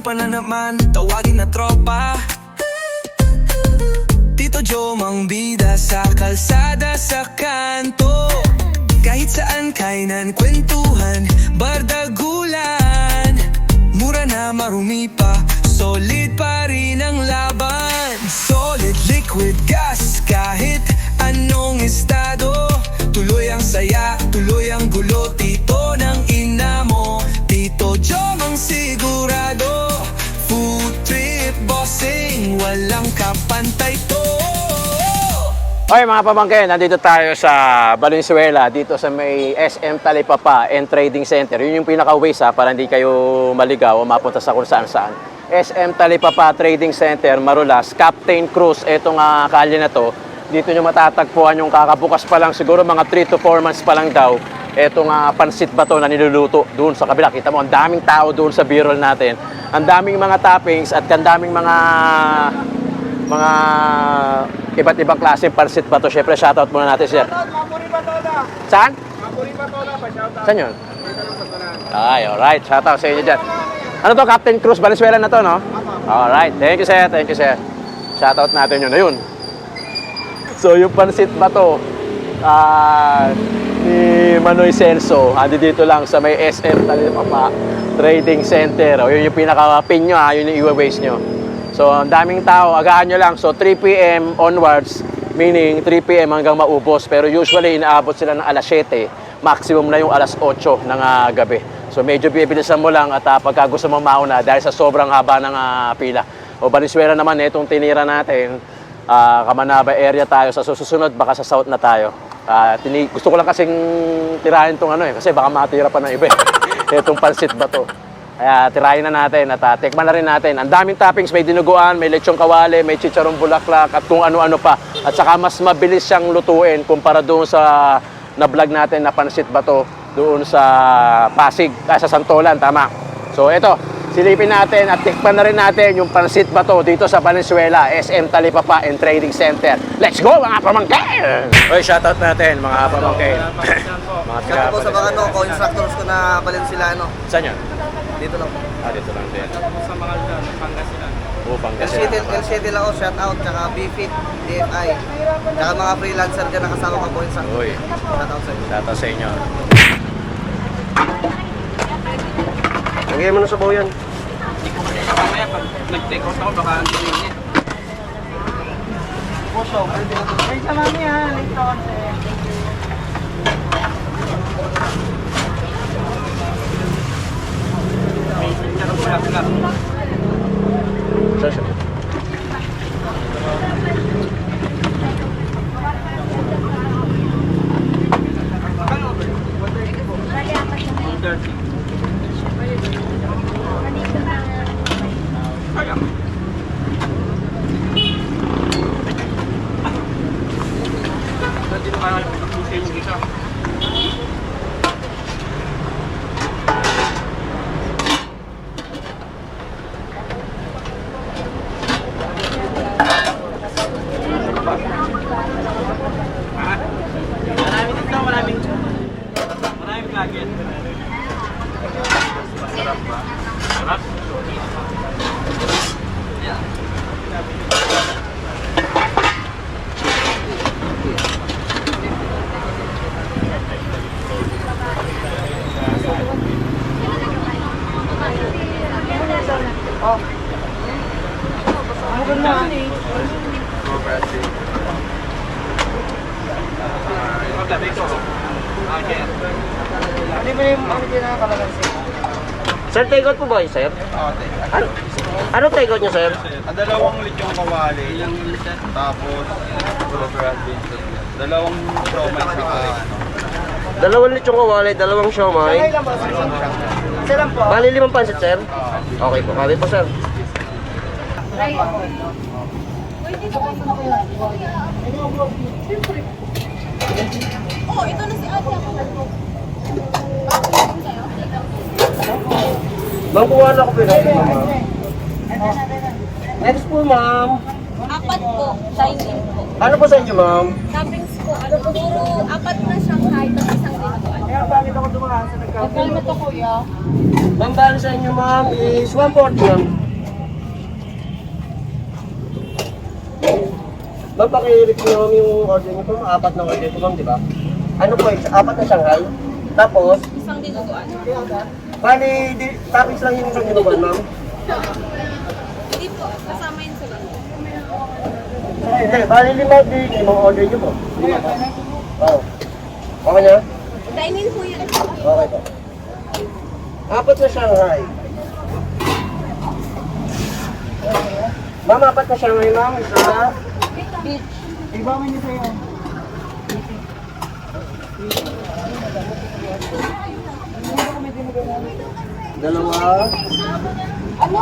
pa na naman, tawagin na tropa. Tito Joe mang bida sa kalsada sa kanto. Kahit saan kainan, kwentuhan, bardagulan. Mura na marumi pa, solid pa rin ang laban. Solid liquid gas, kahit anong estado. Tuloy ang saya, tuloy ang gulo. Tito ng ina mo, Tito Joe mang sigurado. Food trip bossing, walang kapantay to. Okay mga pamangkin, nandito tayo sa Valenzuela, dito sa may SM Talipapa and Trading Center. Yun yung pinaka-ways para hindi kayo maligaw o mapunta sa kung saan-saan. SM Talipapa Trading Center, Marulas, Captain Cruz, etong kalye na to. Dito nyo matatagpuan yung kakabukas pa lang, siguro mga 3 to 4 months pa lang daw. Etong pansit bato na niluluto doon sa kabila. Kita mo, ang daming tao doon sa B-roll natin. Ang daming mga toppings at ang daming mga iba't ibang klase pansit bato. Syempre, shoutout muna natin, sir. Mapuri Batola. Saan? Mapuri Batola pa, shoutout. Saan yun? Ay, alright. Shoutout sa inyo dyan. Ano to? Captain Cruz, Valenzuela na to, no? Alright. Thank you, sir. Thank you, sir. Shoutout natin yun. Ayun. So, yung pansit bato ni Manoy Celso, andi dito lang sa may SM Talipapa Trading Center. O, yun yung pinaka-pin nyo, yun yung i-waste nyo. So, ang daming tao, agahan nyo lang. So, 3 p.m. onwards, meaning 3 p.m. hanggang maubos. Pero usually, inaabot sila ng alas 7. Maximum na yung alas 8 ng gabi. So, medyo bibilisan mo lang at pagka gusto mong mauna dahil sa sobrang haba ng pila. O, Valenzuela naman, itong tinira natin, Kamanaba area tayo. Sa susunod, baka sa south na tayo. Gusto ko lang kasing tirahin itong kasi baka matira pa ng iba. Itong pansit ba to? Kaya tirahin na natin at tikman na rin natin. Ang daming toppings, may dinuguan, may lechong kawali, may chicharong bulaklak at kung ano-ano pa. At saka mas mabilis siyang lutuin kumpara doon sa na-vlog natin na pansit bato doon sa Pasig, sa Santolan, tama. So ito, silipin natin at tikman na rin natin yung pansit bato dito sa Valenzuela, SM Talipapa and Trading Center. Let's go mga pamangkin! Oy, shoutout natin mga pamangkin. Shout po sa mga co-instructors ko na Valenzuelano. Saan yan? Dito lang po. Dito lang din. Sa mga Pangasinan. Pangasinan. LCT lang ako, shout out, tsaka BFIT, DFI. Tsaka mga freelancer dyan nakasama ka po sa Uy. shout out sa inyo. Shoutout sa inyo. Lagyan mo na sa baw yan. Hindi ko kasi mamaya pag nag-take out ako, baka ang tingin. Ay, sa mami ha, late on. May chicharong bulaklak. Saan siya? Dito ka nagpusin yung isa. Maraming vlogger. Masarap ba? Sarap? Hindi ba yung kinakalagansi? Sir, take out po ba yun, sir? Ano take out nyo, sir? Ang dalawang lechong kawali, tapos dalawang siomay sa Dalawang lechong kawali, dalawang siomay. Ilan ba? Isa lang po. Bali 5 pansit, sir? Okay po, kami po, sir. Oh, ito na si ate ako. Ma'am, kuha na ako pinag-iba, ma'am. Next po, ma'am. 4 po, Chinese po. Ano po sa inyo, ma'am? Toppings po, ano po, puro 4 na Shanghai, tapos isang dinuguan. Kaya bakit ako dumaan? Kalma to kuya. Ma'am, bali sa inyo ma'am is 140 ma'am. Ma'am, pakirik niyo ma'am yung order niyo po. 4 na order ko ma'am, di ba? Ano po, 4 na Shanghai. Tapos, Isang dinuguan. bali, toppings lang yung isang ginuban ma'am. Hindi po, kasama yun sila. Hindi, bali 5 din yung order niyo po. 5 po. Oo. Okay na? Dine-in po yan. Okay po. 4 na Shanghai. Ma'am, 4 na Shanghai ma'am. Isa. Ibawin niyo sa'yo. Dalawa. Ano?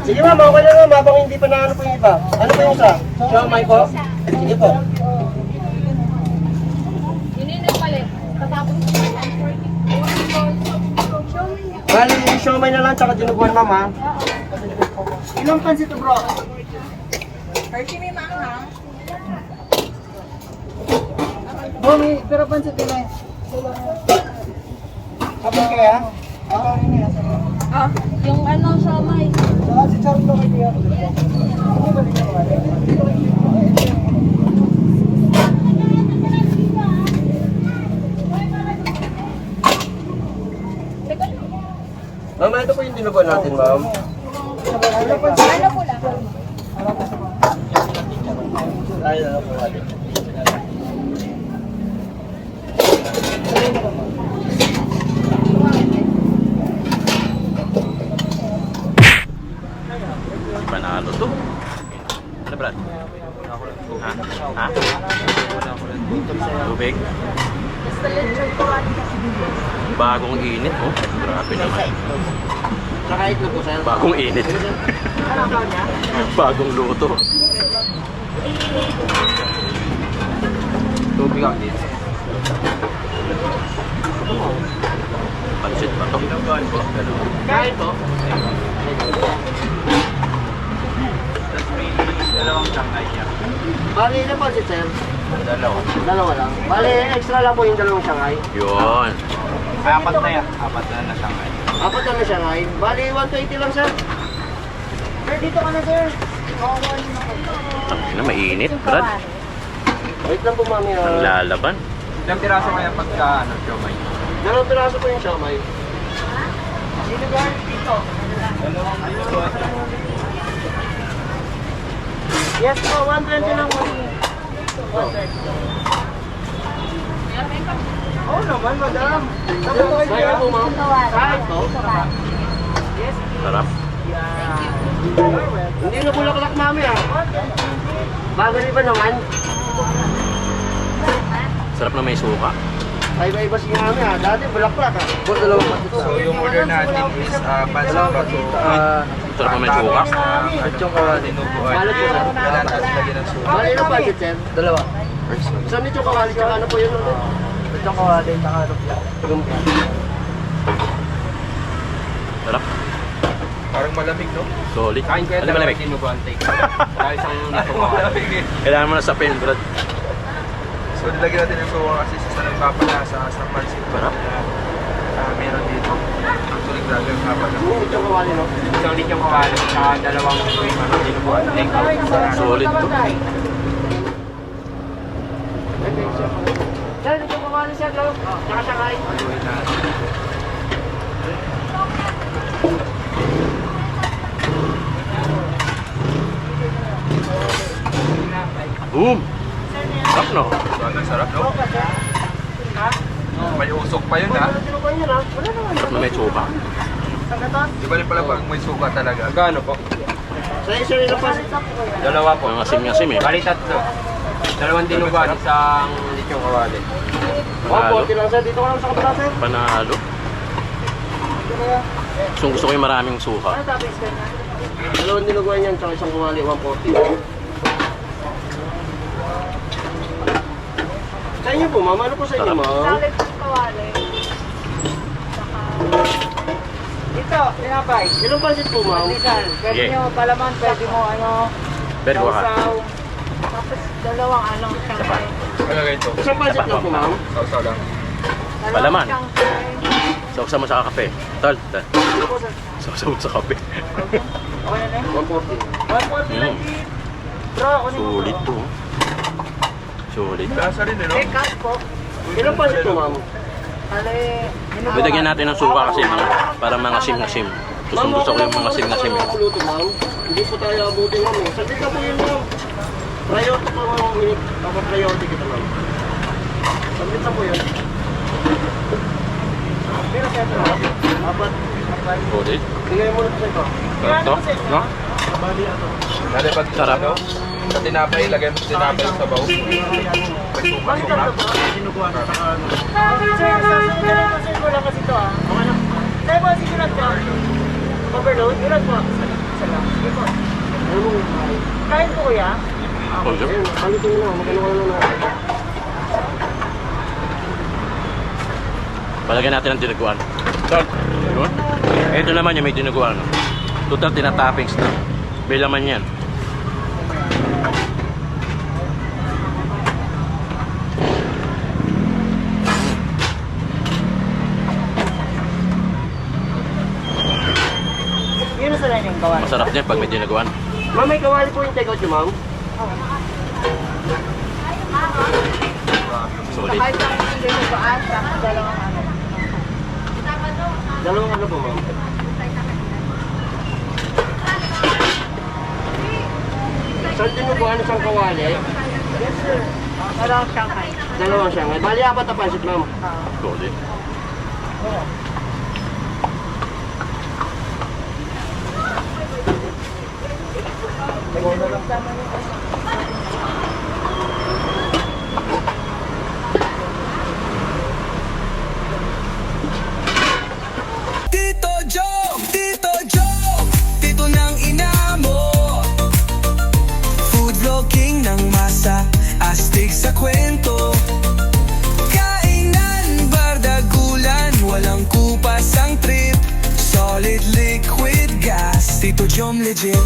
Sige ma'am, okay na ma'am. Habang hindi pa naano po yung iba. Ano po yung isa? Siomai po? Sige po. Yun yun yung palit. Tatapos ko yung 140. Bali, siomai na lang tsaka dinuguan ma'am ha. Ilang pansit to bro? 30 may maanghang. Bumi, pero pansit din eh. Abang kaya? Ah, yung ano, siomay. Saka si Charlo kay Kuya. Ma'am, ito po yung dinuguan natin, ma'am. Ano po lang? Ay, ano po natin. Panalo to. Ano, Brad? Ha? Ha? Tubig? Bagong init, oh. Grabe naman. Saka itlog po, sir. Bagong init. Bagong luto. Tubig ako dito. Pansit ba to? Kahit po. Tapos may dalawang Shanghai niya. Bali, ilan pansit, sir? Dalawa. Dalawa lang. Bali, extra lang po yung dalawang Shanghai. Yun. Ay, 4 na yan. 4 na Shanghai. 4 na Shanghai. Bali, 120 lang, sir. Sir, dito ka na, sir. Ang na, mainit, Brad. Wait lang po, mami. Ang lalaban. Ilang piraso kaya pagka ano, siomay? Dalawang piraso po yung Shanghai. Sino ba? Dito. Yes po, 120 lang po. Oo naman, madam. Kaya po, ma'am. Kahit po. Sarap. Hindi na bulaklak, mami, ah. Bago rin ba naman? Sarap na may suka. Ay, iba si mami, ah. Dati bulaklak, ah. Por dalawang patito. So yung order natin is pansit bato. Sarap na may suka. At yung dinuguan. Balat po, sir. Wala taas lagi ng suka. Bali ng budget, sir? Dalawa. Saan nito kawali? Tsaka ano po yun? Ito kawali, tsaka lumpia. Sarap. Parang malamig, no? Solid. Kain ko yan Ano malamig? dinuguan take. Dahil sa malamig eh. Kailangan mo na sa pen, Brad. So nilagyan natin yung suka kasi sa nagpapalasa sa pansit. Sarap. Meron dito. Actually, grabe yung kapala. Ito kawali, no? Isang ulit yung kawali sa dalawang dinuguan take out. Solid to. Sir, ito kawali, sir. Tsaka Shanghai. Aluin natin. Boom! Sarap, no? So, ang sarap, no? May usok pa yun, ha? Tinukuan yun, ah. Wala naman. Sarap na may suka. Di ba pala pag may suka talaga? Gano po? Sa'yo, sir, ilang pansit? Dalawa po. Ang asim-asim, eh. Bali tatlo. Dalawang dinuguan, isang lityong kawali. Panalo. 140 lang, sir. Dito ka lang sa kabila, sir. Panalo. Gusto ko yung maraming suka. Dalawang dinuguan yan, tsaka isang kawali, 140. Sa inyo po, ma'am. Ano po sa inyo, Sarap. ma'am? Salad po kawali. Ito, tinapay. Ilang pansit po, ma'am? Pwede Yeah. nyo palaman, pwede mo ano, Pero ko ka. tapos dalawang ano, shanghai. Ano ganito? Isang pansit lang po, ma'am. Sausaw lang. Palaman. Sausaw mo sa kape. Tol. Sausaw mo sa kape. 140 lang din. Sulit to. Sulit. Lasa rin, no? Ilan pa ito, ma'am? Bidagyan natin ng suka kasi para mga sim na sim. Gusto ko yung mga sim na sim. Luto, ma'am. Hindi po tayo abutin, ma'am. Saglit na po yun, ma'am. Priority po, ma'am. Priority kita, ma'am. Saglit na po yun. Pero siyempre, apat. Sulit. Bigay mo na sa ito. Ito? No? Dali pag Sarap. ano, sa tinapay, lagay mo sa tinapay sa baw. May suka-suka. Sir, sasunod na lang sir. Wala kasi ito, ah. Okay na. Sir, po, sige lang po. Overload? Ilan po? Isa lang. Sige po. Kain po, kuya? Ayun. Palitin mo na. Magkano ka na. Palagyan natin ng dinuguan. Tol. Yun. Ito naman yung may dinuguan. Total tinatoppings na. May laman yan. Yun sa lang yung kawali. Masarap din pag may dinuguan. Ma'am, may kawali po yung take-out yung ma'am. Sulit. Dalawang ano po, ma'am? Saan dinuguan isang kawali? Yes, sir. Dalawang Shanghai. Dalawang Shanghai. Bali, apat na pansit, ma'am. Sulit. Tito Joe, Tito Joe, tito ng ina mo. Food vlogging ng masa, astig sa kwento. Kainan, bardagulan, walang kupas ang trip. Solid liquid gas, Tito Jom legit.